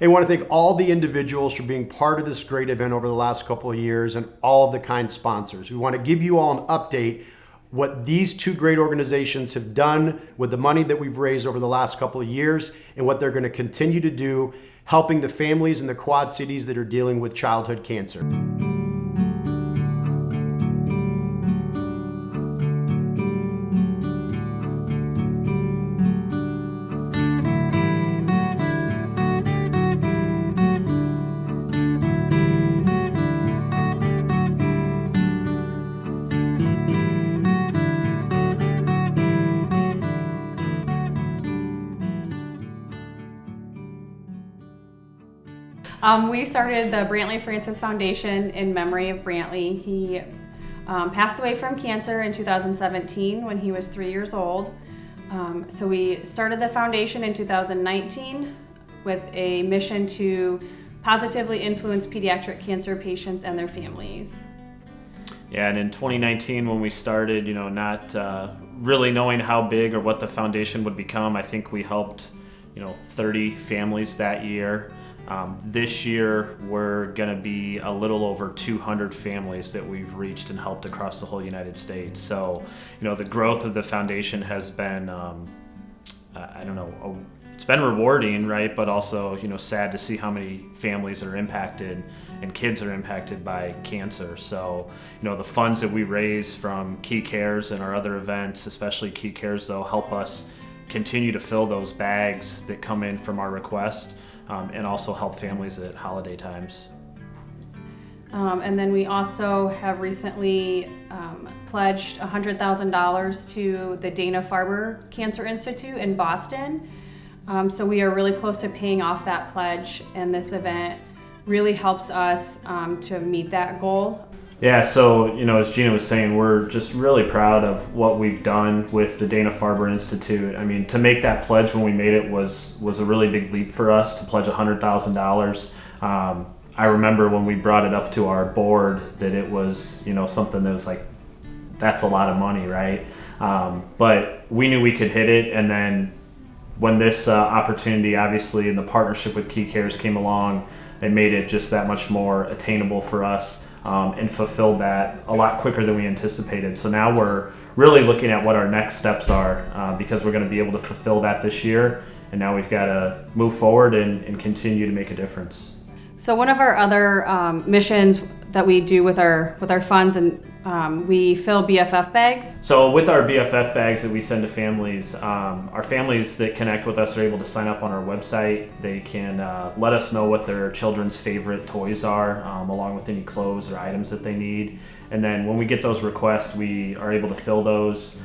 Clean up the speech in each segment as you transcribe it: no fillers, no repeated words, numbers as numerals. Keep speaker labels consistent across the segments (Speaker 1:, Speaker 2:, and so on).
Speaker 1: I want to thank all the individuals for being part of this great event over the last couple of years and all of the kind sponsors. We want to give you all an update what these two great organizations have done with the money that we've raised over the last couple of years and what they're going to continue to do, helping the families in the Quad Cities that are dealing with childhood cancer.
Speaker 2: We started the Brantley Francis Foundation in memory of Brantley. He passed away from cancer in 2017 when he was 3 years old. So we started the foundation in 2019 with a mission to positively influence pediatric cancer patients and their families.
Speaker 3: Yeah, and in 2019 when we started, not really knowing how big or what the foundation would become, I think we helped, 30 families that year. This year, we're going to be a little over 200 families that we've reached and helped across the whole United States. So, the growth of the foundation has been, it's been rewarding, right? But also, sad to see how many families are impacted and kids are impacted by cancer. So, the funds that we raise from Key Cares and our other events, especially Key Cares, though, help us continue to fill those bags that come in from our request. And also help families at holiday times.
Speaker 2: And then we also have recently pledged $100,000 to the Dana-Farber Cancer Institute in Boston. So we are really close to paying off that pledge, and this event really helps us to meet that goal.
Speaker 3: Yeah, so, as Gina was saying, we're just really proud of what we've done with the Dana-Farber Institute. I mean, to make that pledge when we made it was a really big leap for us to pledge $100,000. I remember when we brought it up to our board that it was, something that was like, that's a lot of money, right? But we knew we could hit it, and then when this opportunity, obviously, and the partnership with Key Cares came along, they made it just that much more attainable for us. And fulfilled that a lot quicker than we anticipated. So now we're really looking at what our next steps are because we're going to be able to fulfill that this year. And now we've got to move forward and continue to make a difference.
Speaker 2: So one of our other missions that we do with our funds, and we fill BFF bags.
Speaker 3: So with our BFF bags that we send to families, our families that connect with us are able to sign up on our website. They can let us know what their children's favorite toys are, along with any clothes or items that they need. And then when we get those requests, we are able to fill those.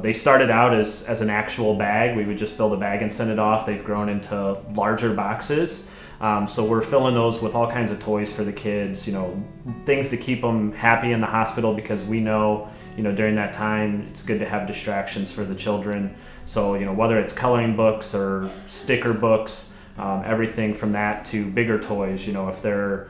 Speaker 3: They started out as an actual bag. We would just fill the bag and send it off. They've grown into larger boxes. So we're filling those with all kinds of toys for the kids, things to keep them happy in the hospital, because we know, during that time it's good to have distractions for the children. So, whether it's coloring books or sticker books, everything from that to bigger toys, if they're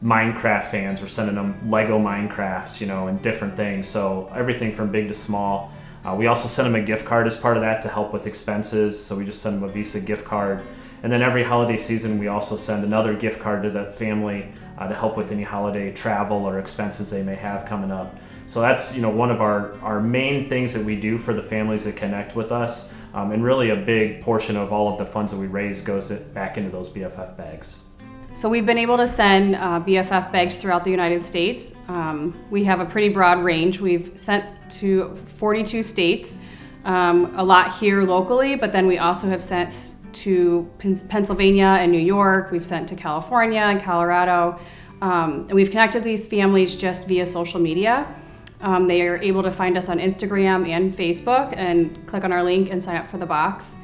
Speaker 3: Minecraft fans, we're sending them Lego Minecrafts, and different things. So everything from big to small. We also send them a gift card as part of that to help with expenses. So we just send them a Visa gift card. And then every holiday season, we also send another gift card to the family to help with any holiday travel or expenses they may have coming up. So that's one of our main things that we do for the families that connect with us. And really a big portion of all of the funds that we raise goes back into those BFF bags.
Speaker 2: So we've been able to send BFF bags throughout the United States. We have a pretty broad range. We've sent to 42 states, a lot here locally, but then we also have sent to Pennsylvania and New York. We've sent to California and Colorado. And we've connected these families just via social media. They are able to find us on Instagram and Facebook and click on our link and sign up for the box.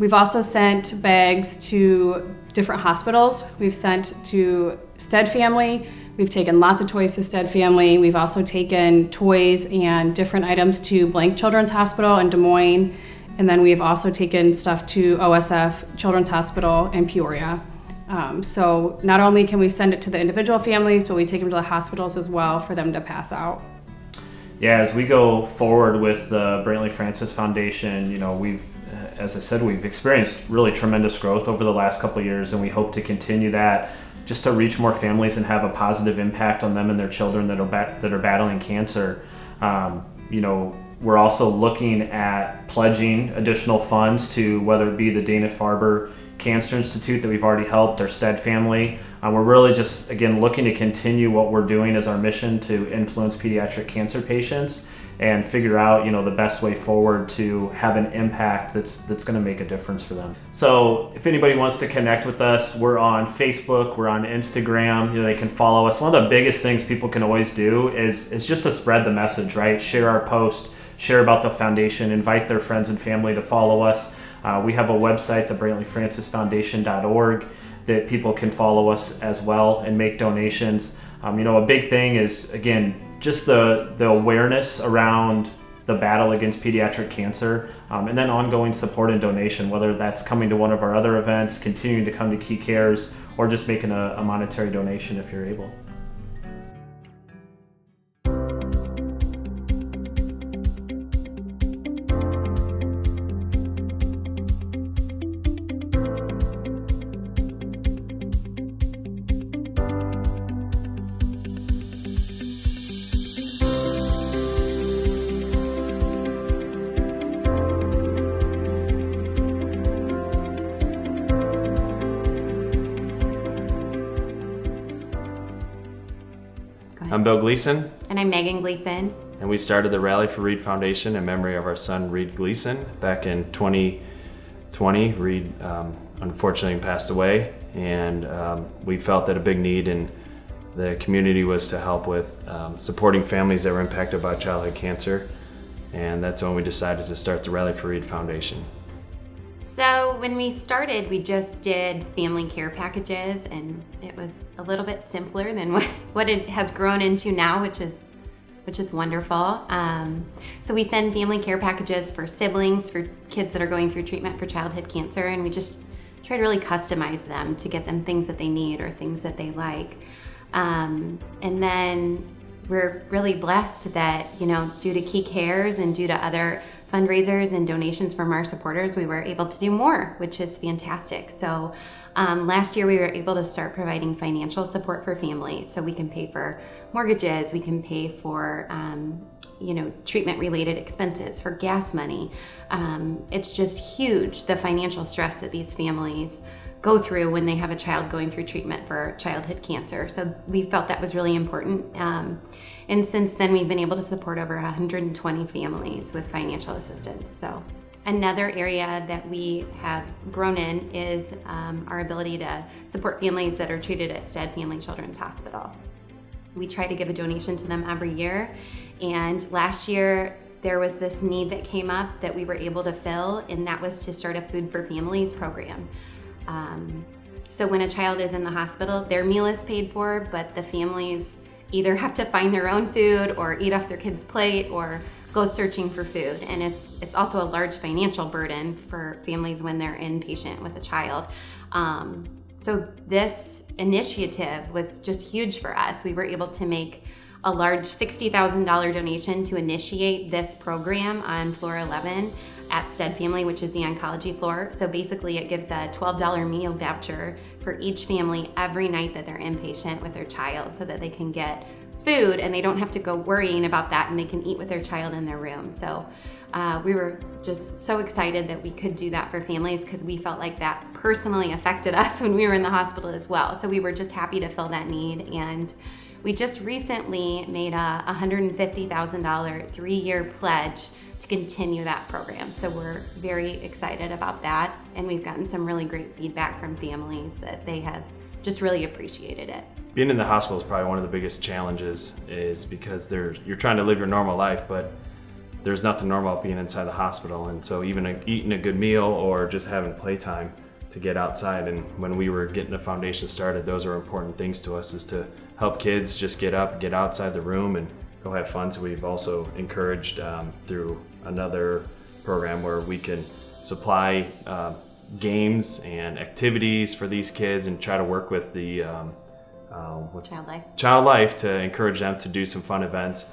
Speaker 2: We've also sent bags to different hospitals. We've sent to Stead Family. We've taken lots of toys to Stead Family. We've also taken toys and different items to Blank Children's Hospital in Des Moines. And then we've also taken stuff to OSF Children's Hospital in Peoria. So not only can we send it to the individual families, but we take them to the hospitals as well for them to pass out.
Speaker 3: Yeah, as we go forward with the Brantley Francis Foundation, we've as I said, we've experienced really tremendous growth over the last couple of years, and we hope to continue that just to reach more families and have a positive impact on them and their children that are battling cancer. We're also looking at pledging additional funds to whether it be the Dana-Farber Cancer Institute that we've already helped, or Stead family. We're really just, again, looking to continue what we're doing as our mission to influence pediatric cancer patients and figure out, the best way forward to have an impact that's going to make a difference for them. So if anybody wants to connect with us, we're on Facebook, we're on Instagram, they can follow us. One of the biggest things people can always do is just to spread the message, right? Share our post, share about the foundation, invite their friends and family to follow us. We have a website, the brantleyfrancisfoundation.org, that people can follow us as well and make donations. A big thing is, again, just the awareness around the battle against pediatric cancer, and then ongoing support and donation, whether that's coming to one of our other events, continuing to come to Key Cares, or just making a monetary donation if you're able.
Speaker 4: I'm Bill Gleason.
Speaker 5: And I'm Megan Gleason.
Speaker 4: And we started the Rally for Reid Foundation in memory of our son, Reid Gleason. Back in 2020, Reid unfortunately passed away, and we felt that a big need in the community was to help with supporting families that were impacted by childhood cancer. And that's when we decided to start the Rally for Reid Foundation.
Speaker 5: So when we started, we just did family care packages, and it was a little bit simpler than what it has grown into now, which is wonderful. So we send family care packages for siblings, for kids that are going through treatment for childhood cancer, and we just try to really customize them to get them things that they need or things that they like. And then we're really blessed that, due to Key Cares and due to other fundraisers and donations from our supporters, we were able to do more, which is fantastic. So last year we were able to start providing financial support for families. So we can pay for mortgages, we can pay for treatment-related expenses, for gas money. It's just huge, the financial stress that these families go through when they have a child going through treatment for childhood cancer. So we felt that was really important. And since then, we've been able to support over 120 families with financial assistance. So another area that we have grown in is our ability to support families that are treated at Stead Family Children's Hospital. We try to give a donation to them every year. And last year, there was this need that came up that we were able to fill, and that was to start a Food for Families program. So when a child is in the hospital, their meal is paid for, but the families either have to find their own food or eat off their kid's plate or go searching for food. And it's also a large financial burden for families when they're inpatient with a child. So this initiative was just huge for us. We were able to make a large $60,000 donation to initiate this program on floor 11 at Stead Family, which is the oncology floor. So basically it gives a $12 meal voucher for each family every night that they're inpatient with their child, so that they can get food and they don't have to go worrying about that, and they can eat with their child in their room. So we were just so excited that we could do that for families, because we felt like that personally affected us when we were in the hospital as well. So we were just happy to fill that need. And we just recently made a $150,000 3-year pledge to continue that program. So we're very excited about that. And we've gotten some really great feedback from families that they have just really appreciated it.
Speaker 4: Being in the hospital is probably one of the biggest challenges, is because you're trying to live your normal life, but there's nothing normal about being inside the hospital. And so even eating a good meal or just having playtime to get outside. And when we were getting the foundation started, those are important things to us, is to help kids just get up, get outside the room and go have fun. So we've also encouraged through another program where we can supply games and activities for these kids and try to work with the Child Life to encourage them to do some fun events.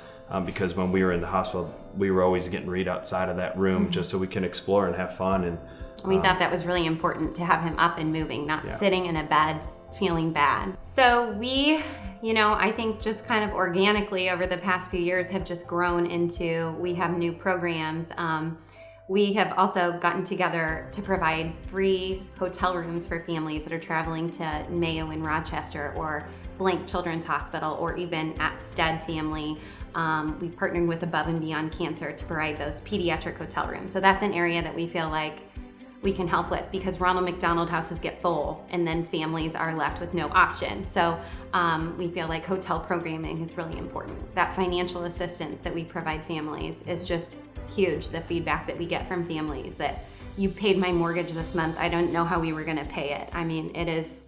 Speaker 4: because when we were in the hospital, we were always getting Reid outside of that room just so we can explore and have fun. And
Speaker 5: we thought that was really important to have him up and moving, not sitting in a bed feeling bad. So we, I think just kind of organically over the past few years have just grown into, we have new programs. We have also gotten together to provide free hotel rooms for families that are traveling to Mayo in Rochester or Blank Children's Hospital or even at Stead Family. We've partnered with Above and Beyond Cancer to provide those pediatric hotel rooms. So that's an area that we feel like we can help with, because Ronald McDonald houses get full and then families are left with no option. So we feel like hotel programming is really important. That financial assistance that we provide families is just huge. The feedback that we get from families that you paid my mortgage this month, I don't know how we were gonna pay it. I mean, it's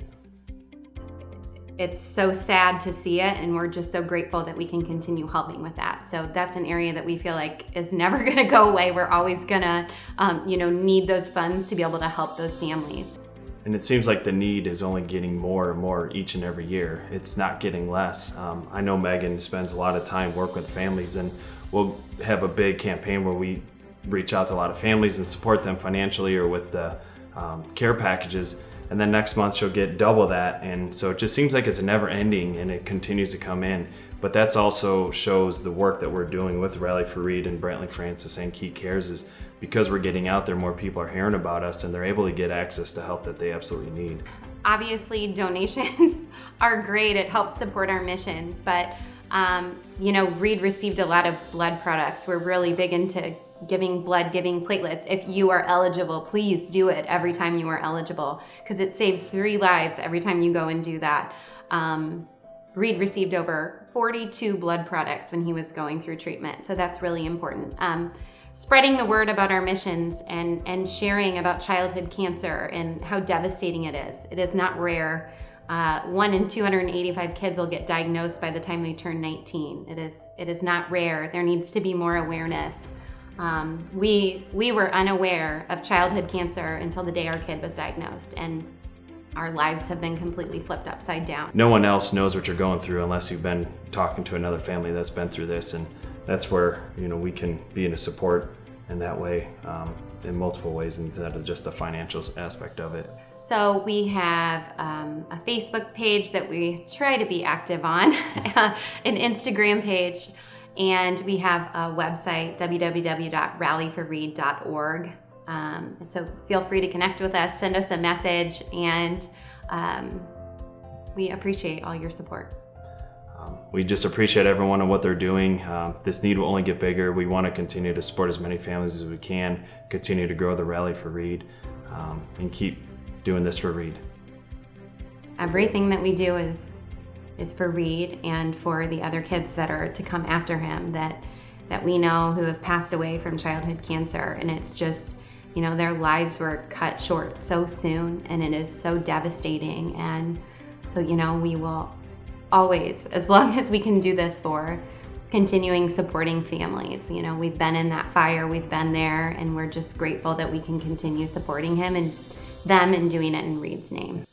Speaker 5: so sad to see it, and we're just so grateful that we can continue helping with that. So that's an area that we feel like is never gonna go away. We're always gonna, need those funds to be able to help those families.
Speaker 4: And it seems like the need is only getting more and more each and every year. It's not getting less. I know Megan spends a lot of time working with families, and we'll have a big campaign where we reach out to a lot of families and support them financially or with the care packages. And then next month she'll get double that. And so it just seems like it's never ending and it continues to come in. But that's also shows the work that we're doing with Rally for Reid and Brantley Francis and Key Cares is because we're getting out there, more people are hearing about us and they're able to get access to help that they absolutely need.
Speaker 5: Obviously, donations are great. It helps support our missions. But, Reid received a lot of blood products. We're really big into giving blood, giving platelets. If you are eligible, please do it every time you are eligible, because it saves 3 lives every time you go and do that. Reid received over 42 blood products when he was going through treatment, so that's really important. Spreading the word about our missions and sharing about childhood cancer and how devastating it is. It is not rare. 1 in 285 kids will get diagnosed by the time they turn 19. It is not rare. There needs to be more awareness. We were unaware of childhood cancer until the day our kid was diagnosed, and our lives have been completely flipped upside down.
Speaker 4: No one else knows what you're going through unless you've been talking to another family that's been through this, and that's where we can be in a support in that way, in multiple ways instead of just the financial aspect of it.
Speaker 5: So we have a Facebook page that we try to be active on, an Instagram page, and we have a website, www.rallyforreid.org. And so feel free to connect with us, send us a message, and we appreciate all your support.
Speaker 4: We just appreciate everyone and what they're doing. This need will only get bigger. We want to continue to support as many families as we can, continue to grow the Rally for Reid, and keep doing this for Reid.
Speaker 5: Everything that we do is for Reid and for the other kids that are to come after him that we know who have passed away from childhood cancer. And it's just, their lives were cut short so soon, and it is so devastating. And so, we will always, as long as we can do this for, continuing supporting families. We've been in that fire, we've been there, and we're just grateful that we can continue supporting him and them and doing it in Reid's name.